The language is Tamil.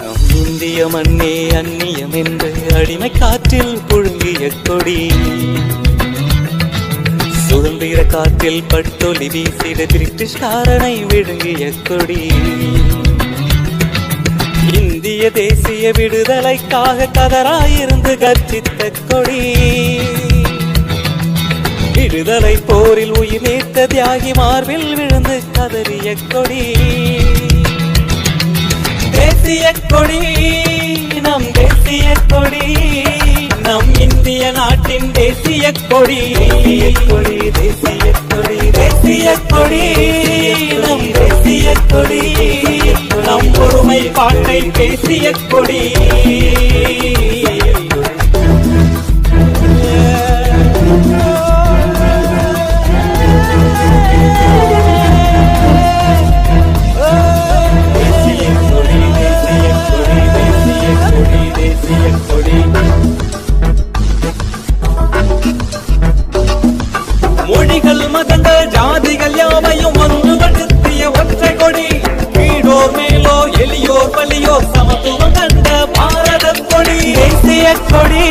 நம் இந்திய மண்ணே அந்நியம் என்று அடிமை காற்றில் புழுங்கிய கொடி, சுதந்திர காற்றில் பட்டொலி வீசிட பிரிட்டிஷ்காரனை விழுங்கிய கொடி. இந்திய தேசிய விடுதலைக்காக கதராயிருந்து கர்ஜித்த கொடி, விடுதலை போரில் உயிர் நீத்த தியாகி மார்பில் விழுந்து கதறிய கொடி. தேசிய கொடி நம் தேசிய கொடி, நம் இந்திய நாட்டின் தேசிய கொடி. கொடி தேசிய கொடி, தேசிய கொடி நம் தேசிய கொடி, நம் ஒருமை பாட்டை தேசிய கொடி. மொழிகள் மதங்கள் ஜாதிகள் யாவையும் ஒன்றுபடுத்திய ஒற்றை கொடி, கீழோர் மேலோ எளியோர் வலியோர் சமத்துவம் கண்ட பாரத கொடி. தேசிய கொடி